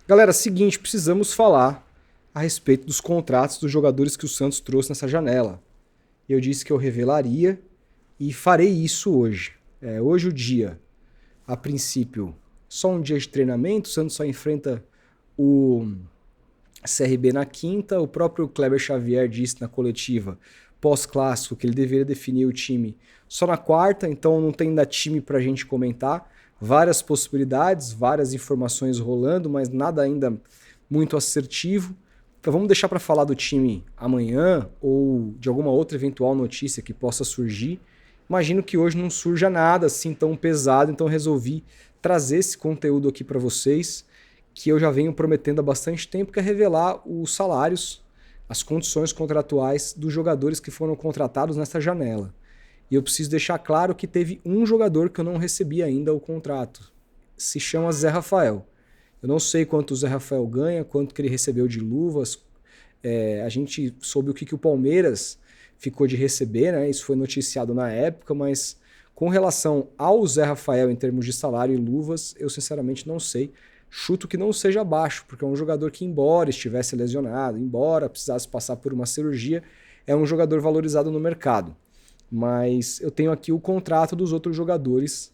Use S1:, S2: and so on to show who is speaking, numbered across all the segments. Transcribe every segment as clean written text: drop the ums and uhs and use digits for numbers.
S1: Galera, seguinte, precisamos falar a respeito dos contratos dos jogadores que o Santos trouxe nessa janela. Eu disse que eu revelaria e farei isso hoje. Hoje o dia, a princípio, só um dia de treinamento, o Santos só enfrenta o CRB na quinta. O próprio Kleber Xavier disse na coletiva pós-clássico que ele deveria definir o time só na quarta, então não tem ainda time para a gente comentar. Várias possibilidades, várias informações rolando, mas nada ainda muito assertivo. Então vamos deixar para falar do time amanhã ou de alguma outra eventual notícia que possa surgir. Imagino que hoje não surja nada assim tão pesado, então resolvi trazer esse conteúdo aqui para vocês, que eu já venho prometendo há bastante tempo, que é revelar os salários, as condições contratuais dos jogadores que foram contratados nessa janela. E eu preciso deixar claro que teve um jogador que eu não recebi ainda o contrato. Se chama Zé Rafael. Eu não sei quanto o Zé Rafael ganha, quanto que ele recebeu de luvas. A gente soube o que o Palmeiras ficou de receber, né? Isso foi noticiado na época, mas com relação ao Zé Rafael em termos de salário e luvas, eu sinceramente não sei. Chuto que não seja baixo, porque é um jogador que, embora estivesse lesionado, embora precisasse passar por uma cirurgia, é um jogador valorizado no mercado. Mas eu tenho aqui o contrato dos outros jogadores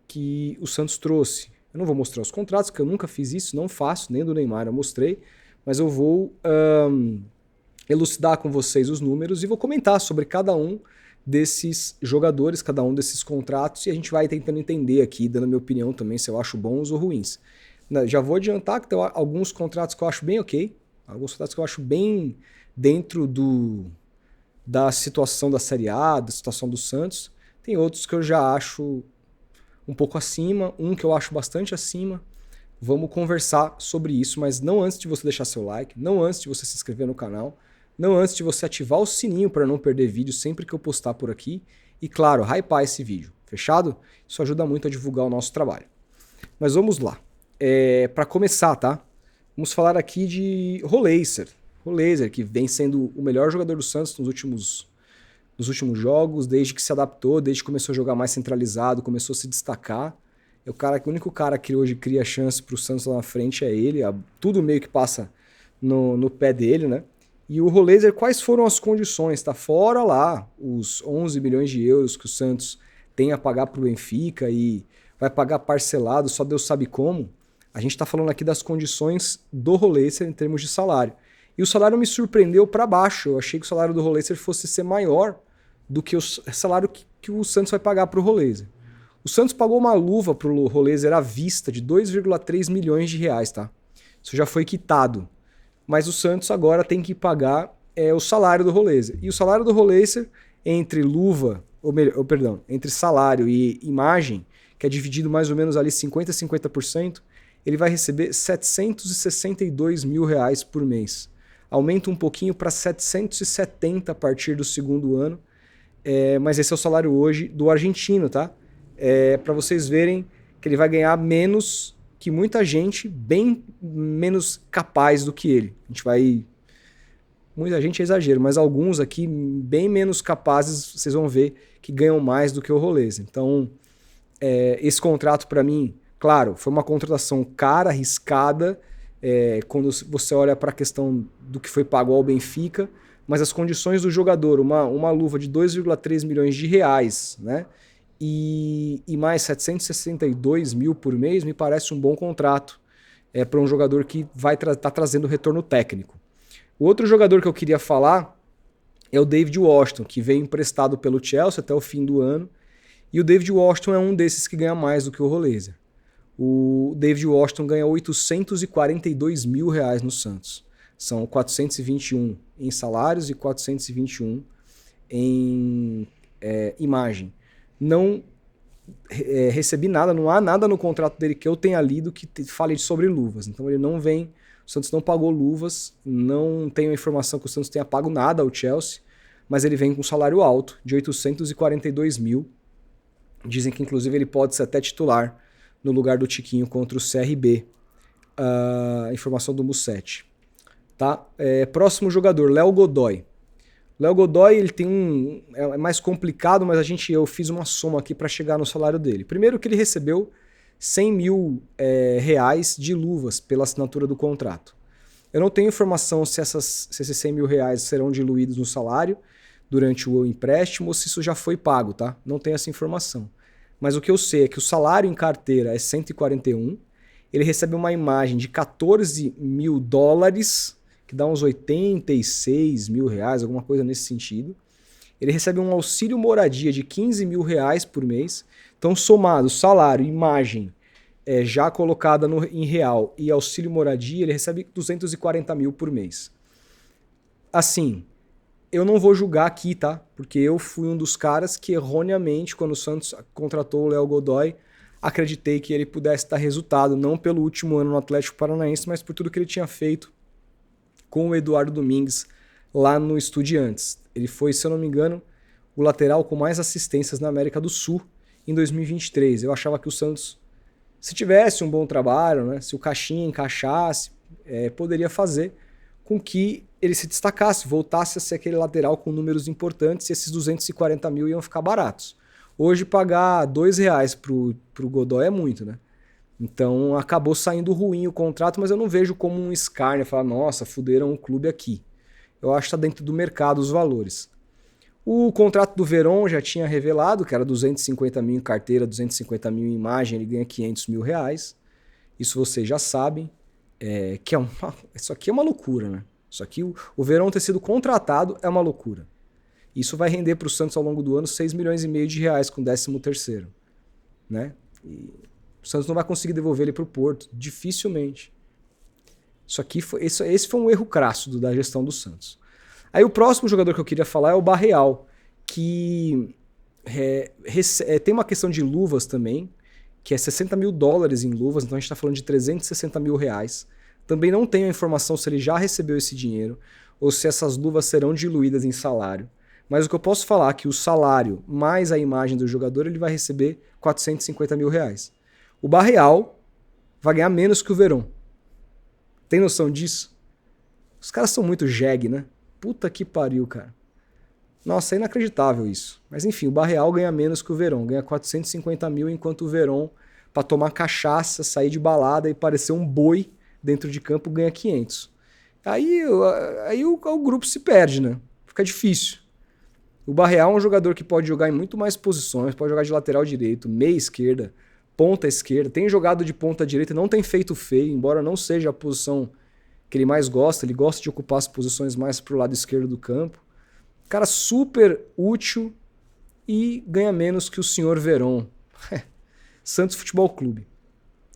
S1: que o Santos trouxe. Eu não vou mostrar os contratos, porque eu nunca fiz isso, não faço, nem do Neymar eu mostrei, mas eu vou elucidar com vocês os números e vou comentar sobre cada um desses jogadores, cada um desses contratos, e a gente vai tentando entender aqui, dando minha opinião também, se eu acho bons ou ruins. Já vou adiantar que tem alguns contratos que eu acho bem ok, alguns contratos que eu acho bem dentro da situação da Série A, da situação do Santos. Tem outros que eu já acho um pouco acima, um que eu acho bastante acima. Vamos conversar sobre isso, mas não antes de você deixar seu like, não antes de você se inscrever no canal, não antes de você ativar o sininho para não perder vídeo sempre que eu postar por aqui. E claro, hypar esse vídeo, fechado? Isso ajuda muito a divulgar o nosso trabalho. Mas vamos lá. Para começar, tá? Vamos falar aqui de Roleiser. Roleiser, que vem sendo o melhor jogador do Santos nos últimos jogos, desde que se adaptou, desde que começou a jogar mais centralizado, começou a se destacar. O único cara que hoje cria chance para o Santos lá na frente é ele. Tudo meio que passa no pé dele, né? E o Roleiser, quais foram as condições? Tá fora lá os 11 milhões de euros que o Santos tem a pagar para o Benfica e vai pagar parcelado, só Deus sabe como. A gente está falando aqui das condições do Roleiser em termos de salário. E o salário me surpreendeu para baixo. Eu achei que o salário do Roleiser fosse ser maior do que o salário que o Santos vai pagar para o Roleiser. O Santos pagou uma luva para o Roleiser à vista de 2,3 milhões de reais, tá? Isso já foi quitado. Mas o Santos agora tem que pagar o salário do Roleiser. E o salário do Roleiser, entre luva, entre salário e imagem, que é dividido mais ou menos ali 50% a 50%, ele vai receber 762 mil reais por mês. Aumenta um pouquinho para 770 a partir do segundo ano, mas esse é o salário hoje do argentino, tá? Para vocês verem que ele vai ganhar menos que muita gente, bem menos capaz do que ele. Muita gente é exagero, mas alguns aqui bem menos capazes, vocês vão ver que ganham mais do que o Roleza. Então, esse contrato para mim, claro, foi uma contratação cara, arriscada, quando você olha para a questão do que foi pago ao Benfica, mas as condições do jogador, uma luva de 2,3 milhões de reais, né? E mais 762 mil por mês me parece um bom contrato para um jogador que vai estar trazendo retorno técnico. O outro jogador que eu queria falar é o David Washington, que veio emprestado pelo Chelsea até o fim do ano. E o David Washington é um desses que ganha mais do que o Roleiser. O David Washington ganha 842 mil reais no Santos. São 421 em salários e 421 em imagem. Não recebi nada, não há nada no contrato dele que eu tenha lido que fale sobre luvas. Então ele não vem, o Santos não pagou luvas, não tenho a informação que o Santos tenha pago nada ao Chelsea, mas ele vem com um salário alto de 842 mil. Dizem que inclusive ele pode ser até titular no lugar do Tiquinho contra o CRB. Informação do Musetti. Tá? Próximo jogador, Léo Godoy. Léo Godoy, ele tem é mais complicado, mas eu fiz uma soma aqui para chegar no salário dele. Primeiro que ele recebeu 100 mil reais de luvas pela assinatura do contrato. Eu não tenho informação se esses 100 mil reais serão diluídos no salário durante o empréstimo ou se isso já foi pago, tá? Não tenho essa informação. Mas o que eu sei é que o salário em carteira é 141, ele recebe uma imagem de 14 mil dólares, que dá uns 86 mil reais, alguma coisa nesse sentido. Ele recebe um auxílio moradia de 15 mil reais por mês. Então, somado salário, imagem já colocada em real e auxílio moradia, ele recebe 240 mil por mês. Assim, eu não vou julgar aqui, tá? Porque eu fui um dos caras que erroneamente, quando o Santos contratou o Léo Godoy, acreditei que ele pudesse dar resultado, não pelo último ano no Atlético Paranaense, mas por tudo que ele tinha feito com o Eduardo Domingues lá no Estudiantes. Ele foi, se eu não me engano, o lateral com mais assistências na América do Sul em 2023. Eu achava que o Santos, se tivesse um bom trabalho, né, se o Caixinha encaixasse, poderia fazer com que ele se destacasse, voltasse a ser aquele lateral com números importantes e esses 240 mil iam ficar baratos. Hoje pagar R$2 pro Godoy é muito, né? Então acabou saindo ruim o contrato, mas eu não vejo como um escárnio, falar, nossa, fuderam o clube aqui. Eu acho que está dentro do mercado os valores. O contrato do Veron já tinha revelado que era 250 mil em carteira, 250 mil em imagem, ele ganha 500 mil reais. Isso vocês já sabem, que isso aqui é uma loucura, né? Isso aqui, o Veron ter sido contratado é uma loucura. Isso vai render para o Santos ao longo do ano 6 milhões e meio de reais com o 13º, né? E o Santos não vai conseguir devolver ele para o Porto, dificilmente. Esse foi um erro crasso da gestão do Santos. Aí o próximo jogador que eu queria falar é o Barreal, que tem uma questão de luvas também, que é 60 mil dólares em luvas, então a gente está falando de 360 mil reais. Também não tenho a informação se ele já recebeu esse dinheiro ou se essas luvas serão diluídas em salário. Mas o que eu posso falar é que o salário mais a imagem do jogador, ele vai receber 450 mil reais. O Barreal vai ganhar menos que o Veron. Tem noção disso? Os caras são muito jegue, né? Puta que pariu, cara. Nossa, é inacreditável isso. Mas enfim, o Barreal ganha menos que o Veron. Ganha 450 mil, enquanto o Veron, pra tomar cachaça, sair de balada e parecer um boi dentro de campo, ganha 500. Aí o grupo se perde, né? Fica difícil. O Barreal é um jogador que pode jogar em muito mais posições, pode jogar de lateral direito, meia esquerda, ponta esquerda, tem jogado de ponta direita, não tem feito feio, embora não seja a posição que ele mais gosta, ele gosta de ocupar as posições mais pro lado esquerdo do campo. Cara super útil e ganha menos que o senhor Veron. Santos Futebol Clube.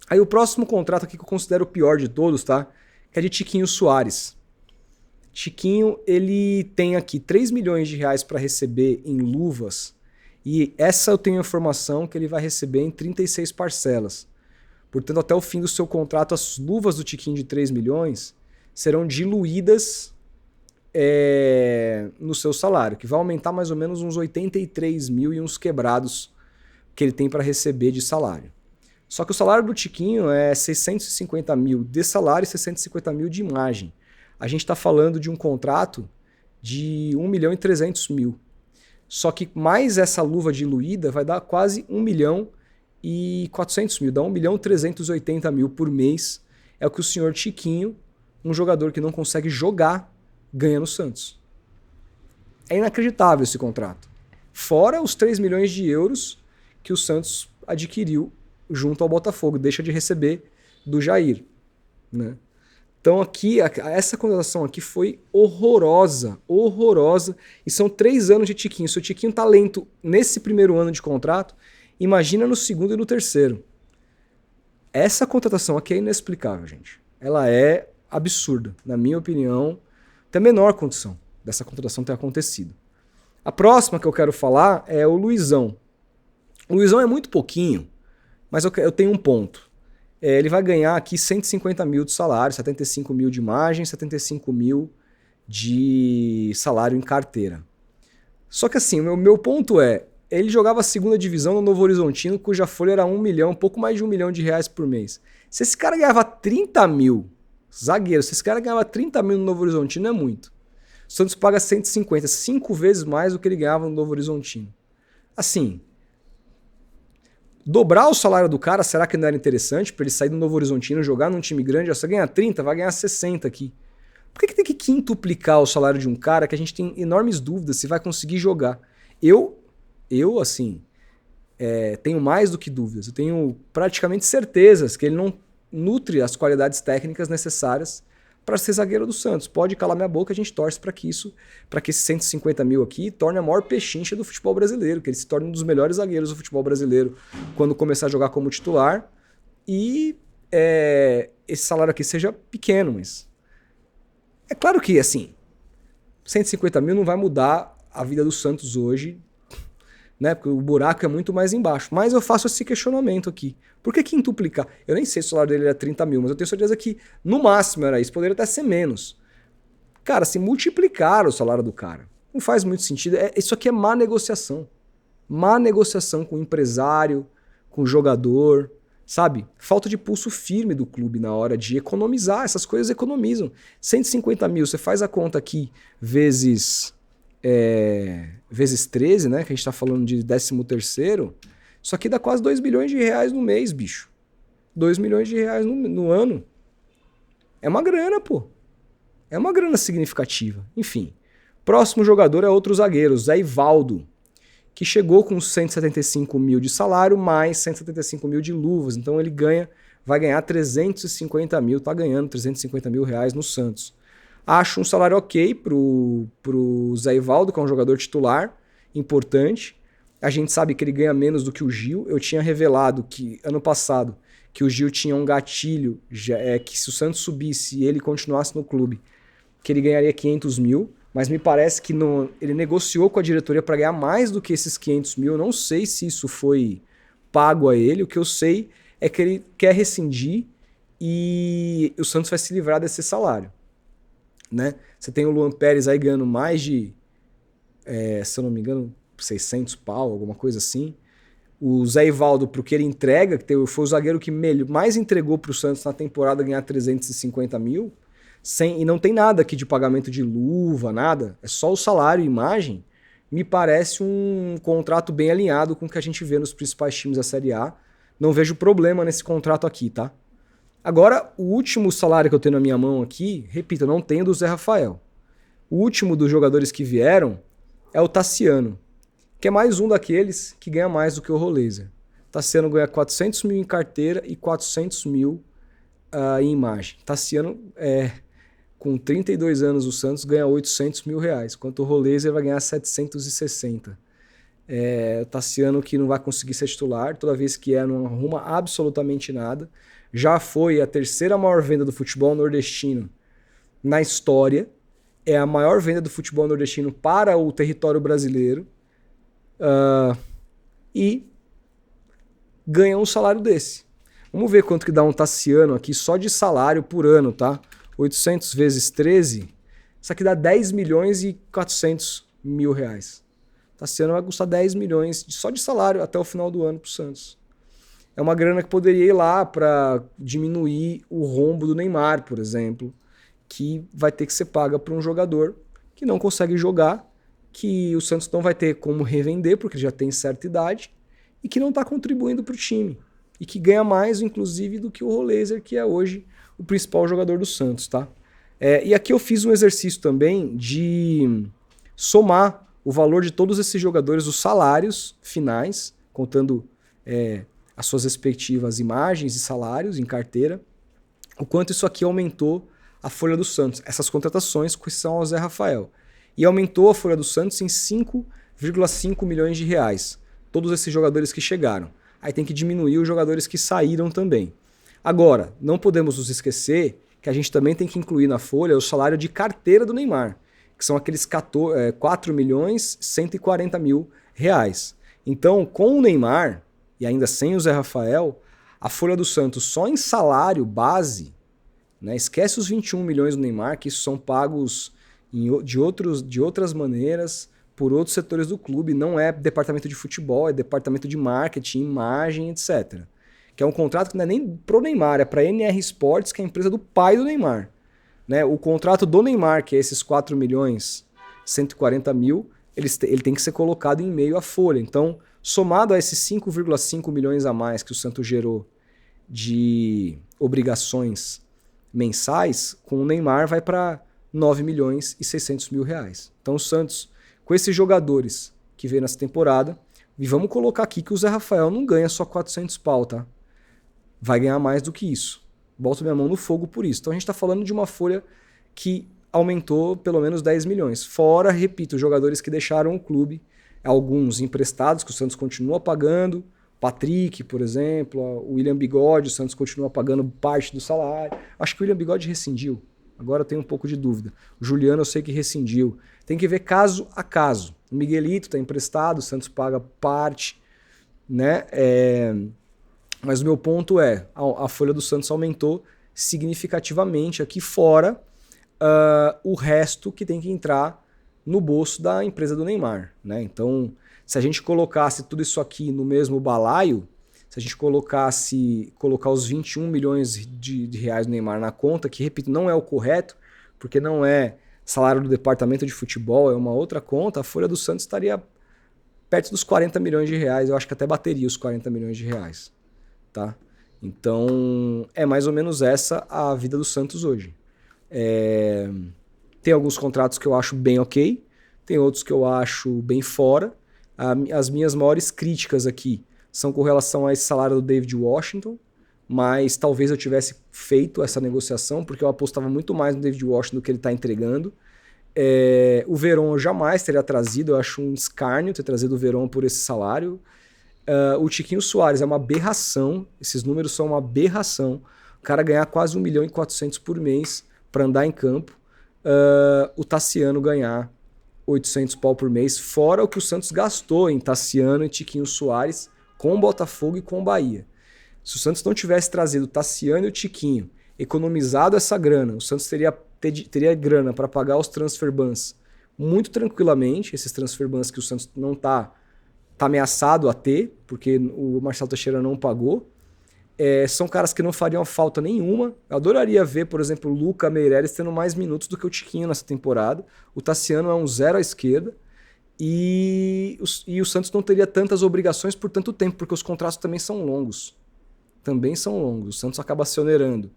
S1: Aí o próximo contrato aqui que eu considero o pior de todos, tá? Que é de Tiquinho Soares. Tiquinho, ele tem aqui 3 milhões de reais para receber em luvas e essa eu tenho a informação que ele vai receber em 36 parcelas. Portanto, até o fim do seu contrato, as luvas do Tiquinho de 3 milhões serão diluídas no seu salário, que vai aumentar mais ou menos uns 83 mil e uns quebrados que ele tem para receber de salário. Só que o salário do Tiquinho é 650 mil de salário e 650 mil de imagem. A gente está falando de um contrato de 1 milhão e 300 mil. Só que mais essa luva diluída vai dar quase 1 milhão e 400 mil. Dá 1 milhão e 380 mil por mês. É o que o senhor Tiquinho, um jogador que não consegue jogar, ganha no Santos. É inacreditável esse contrato. Fora os 3 milhões de euros que o Santos adquiriu junto ao Botafogo. Deixa de receber do Jair, né? Então aqui, essa contratação aqui foi horrorosa, horrorosa. E são 3 anos de Tiquinho. Se o Tiquinho tá lento nesse primeiro ano de contrato, imagina no segundo e no terceiro. Essa contratação aqui é inexplicável, gente. Ela é absurda. Na minha opinião, tem a menor condição dessa contratação ter acontecido. A próxima que eu quero falar é o Luizão. O Luizão é muito pouquinho, mas eu tenho um ponto. Ele vai ganhar aqui 150 mil de salário, 75 mil de imagem, 75 mil de salário em carteira. Só que assim, o meu ponto é, ele jogava a segunda divisão no Novo Horizontino, cuja folha era 1 milhão, um pouco mais de 1 milhão de reais por mês. Se esse cara ganhava 30 mil, zagueiro, se esse cara ganhava 30 mil no Novo Horizontino é muito. O Santos paga 150, 5 vezes mais do que ele ganhava no Novo Horizontino. Assim, Dobrar o salário do cara, será que não era interessante para ele sair do Novo Horizontino, jogar num time grande? Ó, você ganha 30, vai ganhar 60 aqui. Por que tem que quintuplicar o salário de um cara que a gente tem enormes dúvidas se vai conseguir jogar? Eu assim, tenho mais do que dúvidas. Eu tenho praticamente certezas que ele não nutre as qualidades técnicas necessárias para ser zagueiro do Santos. Pode calar minha boca, a gente torce para que esses 150 mil aqui torne a maior pechincha do futebol brasileiro, que ele se torne um dos melhores zagueiros do futebol brasileiro quando começar a jogar como titular. E esse salário aqui seja pequeno, mas é claro que, assim, 150 mil não vai mudar a vida do Santos hoje, né? Porque o buraco é muito mais embaixo. Mas eu faço esse questionamento aqui. Por que quintuplicar? Eu nem sei se o salário dele era 30 mil, mas eu tenho certeza que no máximo era isso. Poderia até ser menos. Cara, se multiplicar o salário do cara, não faz muito sentido. Isso aqui é má negociação. Má negociação com o empresário, com o jogador, sabe? Falta de pulso firme do clube na hora de economizar. Essas coisas economizam. 150 mil, você faz a conta aqui vezes 13, né? Que a gente tá falando de 13º. Isso aqui dá quase 2 milhões de reais no mês, bicho. 2 milhões de reais no ano. É uma grana, pô. É uma grana significativa. Enfim. Próximo jogador é outro zagueiro, Zé Ivaldo, que chegou com 175 mil de salário, mais 175 mil de luvas. Então ele vai ganhar 350 mil, tá ganhando 350 mil reais no Santos. Acho um salário ok pro Zé Ivaldo, que é um jogador titular, importante. A gente sabe que ele ganha menos do que o Gil. Eu tinha revelado que ano passado que o Gil tinha um gatilho, que se o Santos subisse e ele continuasse no clube, que ele ganharia 500 mil. Mas me parece que ele negociou com a diretoria para ganhar mais do que esses 500 mil. Eu não sei se isso foi pago a ele. O que eu sei é que ele quer rescindir e o Santos vai se livrar desse salário. Né? Você tem o Luan Pérez aí ganhando mais de, se eu não me engano, 600 pau, alguma coisa assim. O Zé Ivaldo, pro que ele entrega, que foi o zagueiro que mais entregou pro Santos na temporada, ganhar 350 mil, e não tem nada aqui de pagamento de luva, nada, é só o salário e imagem. Me parece um contrato bem alinhado com o que a gente vê nos principais times da Série A. Não vejo problema nesse contrato aqui, tá? Agora, o último salário que eu tenho na minha mão aqui, repito, eu não tenho do Zé Rafael. O último dos jogadores que vieram é o Tassiano, que é mais um daqueles que ganha mais do que o Roleiser. Tassiano ganha 400 mil em carteira e 400 mil em imagem. Tassiano, com 32 anos, o Santos ganha 800 mil reais, enquanto o Roleiser vai ganhar 760. O Tassiano que não vai conseguir ser titular, toda vez que não arruma absolutamente nada. Já foi a terceira maior venda do futebol nordestino na história. É a maior venda do futebol nordestino para o território brasileiro. E ganha um salário desse. Vamos ver quanto que dá um Tassiano aqui só de salário por ano, tá? 800 vezes 13, isso aqui dá 10 milhões e 400 mil reais. Tassiano vai custar 10 milhões só de salário até o final do ano pro Santos. É uma grana que poderia ir lá para diminuir o rombo do Neymar, por exemplo, que vai ter que ser paga para um jogador que não consegue jogar, que o Santos não vai ter como revender, porque já tem certa idade, e que não está contribuindo para o time. E que ganha mais, inclusive, do que o Roleiser, que é hoje o principal jogador do Santos, tá? E aqui eu fiz um exercício também de somar o valor de todos esses jogadores, os salários finais, contando as suas respectivas imagens e salários em carteira, o quanto isso aqui aumentou a folha do Santos, essas contratações que são ao Zé Rafael. E aumentou a folha do Santos em 5,5 milhões de reais. Todos esses jogadores que chegaram. Aí tem que diminuir os jogadores que saíram também. Agora, não podemos nos esquecer que a gente também tem que incluir na folha o salário de carteira do Neymar, que são aqueles 4 milhões 140 mil reais. Então, com o Neymar, e ainda sem o Zé Rafael, a folha do Santos só em salário base, né, esquece os 21 milhões do Neymar, que isso são pagos de outras maneiras, por outros setores do clube, não é departamento de futebol, é departamento de marketing, imagem, etc. Que é um contrato que não é nem pro Neymar, é para NR Sports, que é a empresa do pai do Neymar. Né? O contrato do Neymar, que é esses 4 milhões 140 mil, ele tem que ser colocado em meio à folha. Então, Somado a esses 5,5 milhões a mais que o Santos gerou de obrigações mensais, com o Neymar vai para 9 milhões e 600 mil reais. Então o Santos, com esses jogadores que veio nessa temporada, e vamos colocar aqui que o Zé Rafael não ganha só 400 pau, tá? Vai ganhar mais do que isso. Boto minha mão no fogo por isso. Então a gente está falando de uma folha que aumentou pelo menos 10 milhões. Fora, repito, jogadores que deixaram o clube, alguns emprestados que o Santos continua pagando, Patrick, por exemplo, o William Bigode, o Santos continua pagando parte do salário. Acho que o William Bigode rescindiu. Agora eu tenho um pouco de dúvida. O Juliano eu sei que rescindiu. Tem que ver caso a caso. O Miguelito está emprestado, o Santos paga parte, né? Mas o meu ponto é, a folha do Santos aumentou significativamente aqui, fora o resto que tem que entrar no bolso da empresa do Neymar, né? Então, se a gente colocasse tudo isso aqui no mesmo balaio, se a gente colocar os 21 milhões de reais do Neymar na conta, que, repito, não é o correto, porque não é salário do departamento de futebol, é uma outra conta, a folha do Santos estaria perto dos 40 milhões de reais, eu acho que até bateria os 40 milhões de reais, tá? Então, é mais ou menos essa a vida do Santos hoje. Tem alguns contratos que eu acho bem ok, tem outros que eu acho bem fora. As minhas maiores críticas aqui são com relação a esse salário do David Washington, mas talvez eu tivesse feito essa negociação, porque eu apostava muito mais no David Washington do que ele está entregando. O Veron eu jamais teria trazido, eu acho um escárnio ter trazido o Veron por esse salário. O Tiquinho Soares é uma aberração, esses números são uma aberração. O cara ganhar quase 1,4 milhão por mês para andar em campo. O Tassiano ganhar 800 pau por mês, fora o que o Santos gastou em Tassiano e Tiquinho Soares com o Botafogo e com o Bahia. Se o Santos não tivesse trazido o Tassiano e o Tiquinho, economizado essa grana, o Santos teria grana para pagar os transfer bans muito tranquilamente, esses transfer bans que o Santos não tá ameaçado a ter, porque o Marcelo Teixeira não pagou. São caras que não fariam falta nenhuma. Eu adoraria ver, por exemplo, o Luca Meireles tendo mais minutos do que o Tiquinho nessa temporada. O Tassiano é um zero à esquerda. E o Santos não teria tantas obrigações por tanto tempo, porque os contratos também são longos. O Santos acaba se onerando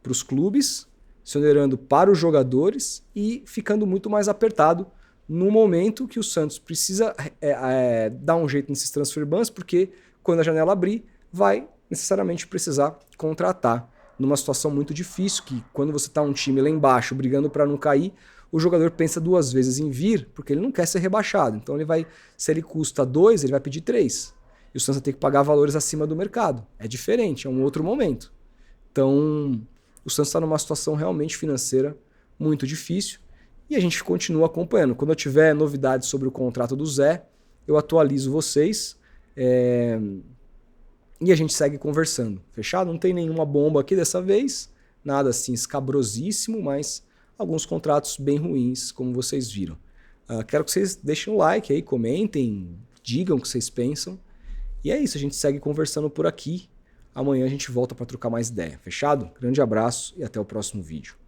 S1: para os clubes, se onerando para os jogadores e ficando muito mais apertado no momento que o Santos precisa dar um jeito nesses transfer bans, porque quando a janela abrir, vai necessariamente precisar contratar numa situação muito difícil, que quando você está um time lá embaixo brigando para não cair, o jogador pensa duas vezes em vir, porque ele não quer ser rebaixado. Então se ele custa 2, ele vai pedir 3. E o Santos vai ter que pagar valores acima do mercado. É diferente, é um outro momento. Então, o Santos está numa situação realmente financeira muito difícil e a gente continua acompanhando. Quando eu tiver novidades sobre o contrato do Zé, eu atualizo vocês. E a gente segue conversando. Fechado? Não tem nenhuma bomba aqui dessa vez. Nada assim escabrosíssimo, mas alguns contratos bem ruins, como vocês viram. Quero que vocês deixem um like aí, comentem, digam o que vocês pensam. E é isso, a gente segue conversando por aqui. Amanhã a gente volta para trocar mais ideia. Fechado? Grande abraço e até o próximo vídeo.